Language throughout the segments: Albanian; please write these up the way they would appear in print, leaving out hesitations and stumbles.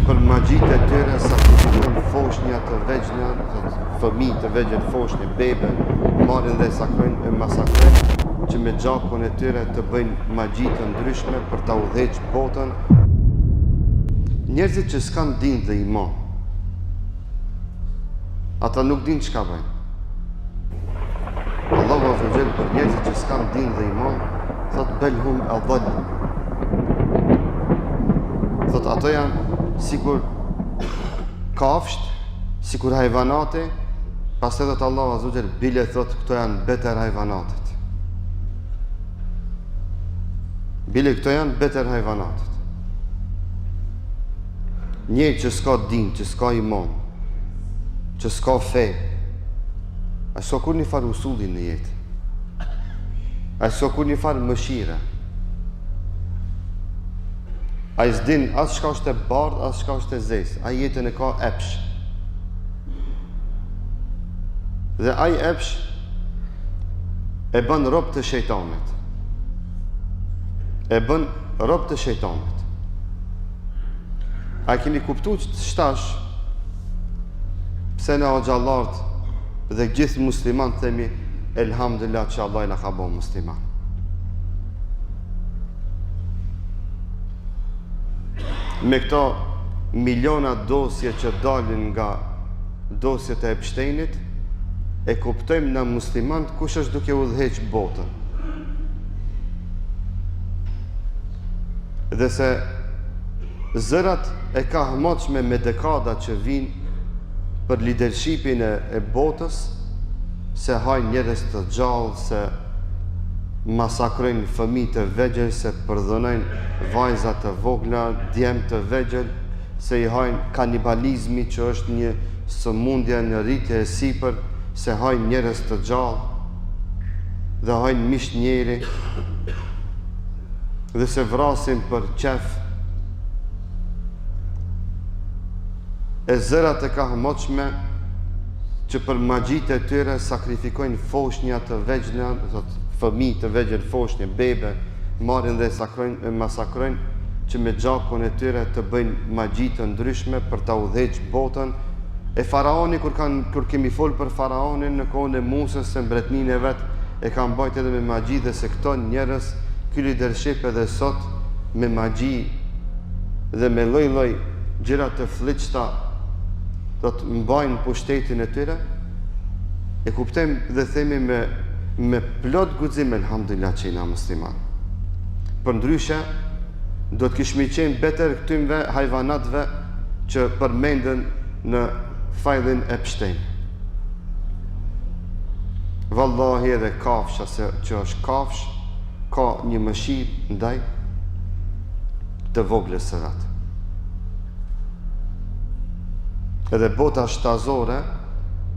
për magjit e tyre sakrifikojnë foshnja të vegjna, fëmijë të vegjël, foshnje, bebe, marrin dhe masakrojnë, që me gjakun e tyre të bëjnë magji të ndryshme për ta udhëheqë botën. Njerëzit që s'kan din dhe iman, ata nuk din çka bëjnë. Allahu azza wa jall për njerëzit që s'kan din dhe iman, thot belhum adall. Thot ato janë sikur kafsht, sikur hajvanate, pastaj thot Allahu azza wa jall bile thot këto janë beter hajvanatet. Bile këto janë beter hajvanatet. Njëri që s'ka din, që s'ka iman, që s'ka fe, a s'ka kur një farë usullin në jetë, a s'ka kur një farë mëshire, a i s'din as shka është e bardh, as shka është e zes, a jetën e ka epsh. Dhe a i epsh e bën rob të shejtanit, e bën rob të shejtanit. A keni kuptu që shtash pse në xhallart dhe gjithë musliman themi elhamdulillah që Allah na ka bën musliman. Me këto miliona dosje që dalin nga dosjet e Epsteinit, e kuptojmë në musliman kush është duke udhëheq botën. Dhe se zërat e ka hmoqme me dekada që vinë për lidershipin e botës, se hajnë njerëz të gjallë, se masakrojnë fëmijë të vegjël, se përdhunojnë vajza të vogla, djem të vegjël, se i hajnë kanibalizmi që është një sëmundje në rritje e sipër, se hajnë njerëz të gjallë dhe hajnë mishnjeri, dhe se vrasin për qef. E zërat e ka hmoqme që për magjit e tyre sakrifikojnë foshnja të vegjna, fëmijë të vegjël, foshnje, bebe, marrin dhe masakrojnë, që me gjakun e tyre të bëjnë magji të ndryshme për ta udhëheqë botën. E faraoni, kur kemi folë për faraonin në kohën e Musës, se mbretninë e vet e ka mbajt edhe me magji, dhe se këto njerëz, ky leadership edhe sot me magji dhe me lloj-lloj gjëra të fllitshta do të mbajnë pushtetin e tyre, e kuptojmë dhe themi me plot guxim elhamdulillah që jena musliman. Për ndryshe, do të kishmi qenë beter këtymve hajvanatve që përmenden në fajlin Epstein. Wallahi edhe kafsha që është kafsh, ka një mëshirë ndaj të voglës së vet. Edhe bota shtazore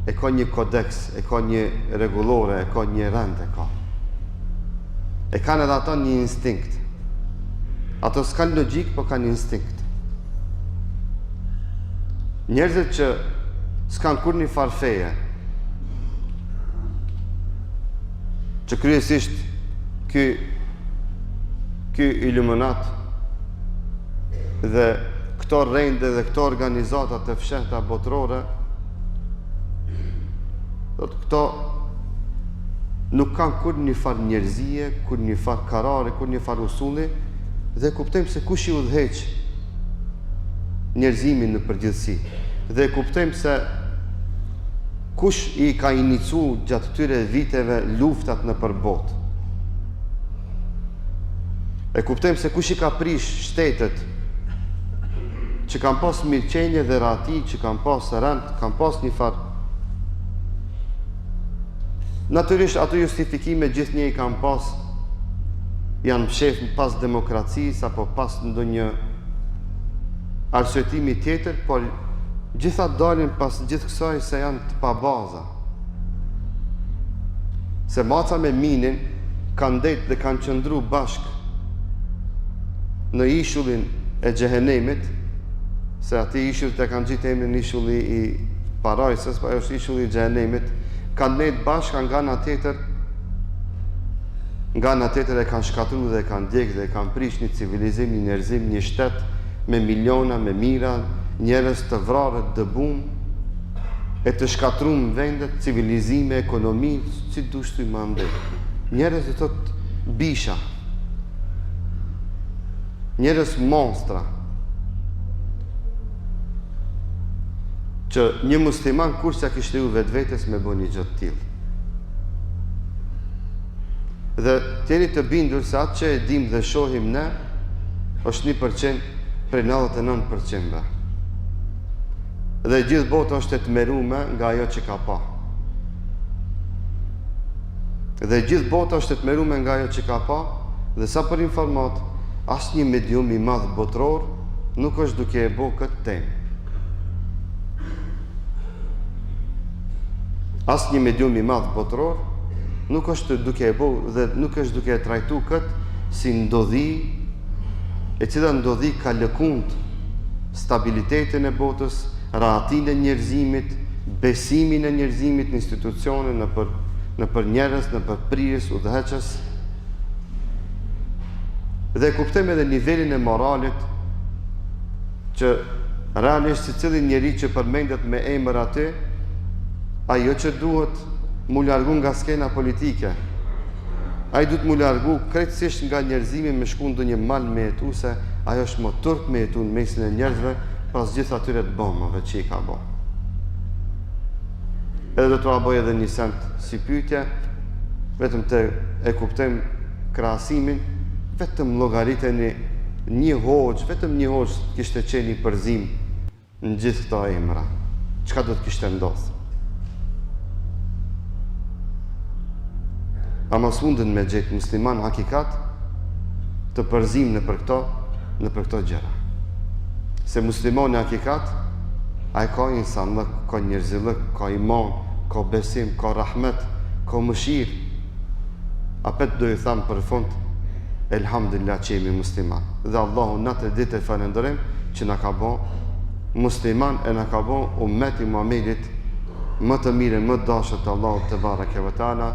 e ka një kodeks, e ka një rregullore, e ka një rend, e kanë edhe ata një instinkt. Ato s'kan logjik, po kanë instinkt. Njerëzit që s'kan kur një farfeje, që kryesisht ky iluminat dhe këto rende dhe këto organizata të fshehta botërore, këto nuk kanë kur një farë njerëzie, kur një farë karare, kur një farë usulli, dhe kuptojmë se kush i udhëheq njerëzimin në përgjithësi, dhe kuptojmë se kush i ka inicu gjatë këtyre viteve luftat në përbot. E kuptojmë se kush i ka prish shtetet që kanë pas mirëqenje dhe rati, që kanë pas rend, kanë pas një farë. Natyrisht ato justifikime gjithnjë i kanë pas, janë mshef pas demokracisë apo pas ndonjë arsyetimi tjetër, por gjitha dalin pas gjithë kësaj se janë të pabaza. Se maca me minin kanë ndetë dhe kanë qëndru bashk në ishullin e xhehenemit, se ati ishullit e kanë gjitë emrin ishulli i parajsës, pa është ishulli i xhehenemit, kanë ndetë bashk nga nga tjetër e kanë shkatru dhe e kanë djekë dhe e kanë prish një civilizim, një njerëzim, një shtet me miliona, me mira, njerëz të vrarë, dëbum, e të shkatrum vendet, civilizime, ekonomi, si dush të i mandej. Njerëz të thotë bisha, njerëz monstra, që një musliman kur që kishte ju vetë vetës me bo një gjëtë tillë. Dhe tjeni të bindur se atë që e dim dhe shohim ne, është 1% prej 99%-be. Dhe gjithë bota është e tmerume nga ajo që ka pa. Dhe gjithë bota është e tmerume nga ajo që ka pa, dhe sa për informat, asë një medium i madhë botror nuk është duke e bo këtë temë. Asë një medium i madhë botror nuk është duke e bo dhe nuk është duke e trajtu këtë si ndodhi, e cila ndodhi ka lëkund stabilitetin e botës, rahatin e njerëzimit, besimin e njerëzimit në institucione, në për njerëz, në për prirës, udhëheqës. Dhe kuptojmë edhe nivelin e moralit që realisht si cilin njeri që përmendet me emër aty, ajo që duhet mu largu nga skena politike, ajo duhet mu largu krejtësisht nga njerëzimi me shku ndë një mal me jetu, se ajo është më turp me jetu në mesin e njerëzve pas gjithë atyre të bombave që i ka bo. Edhe do të aboj edhe një sent si pyetje, vetëm të e kuptojmë krahasimin, vetëm llogariteni një hoxh, vetëm një hoxh kishte qenë i përzim në gjithë këto emra. Çka do të kishte ndodhur? Ama s'mundën me gjetë musliman hakikat të përzim në për këto gjëra. Se muslimani hakikat, a i ka insanlëk, ka njerëzilëk, ka iman, ka besim, ka rahmet, ka mëshirë. Apet do i thamë për fund, elhamdulillah që jemi musliman. Dhe Allahu natë e ditë e falenderojm që na ka bën musliman e na ka bën ummeti Muhamedit më të mirë, më dashur të Allahut te bareke ve teala.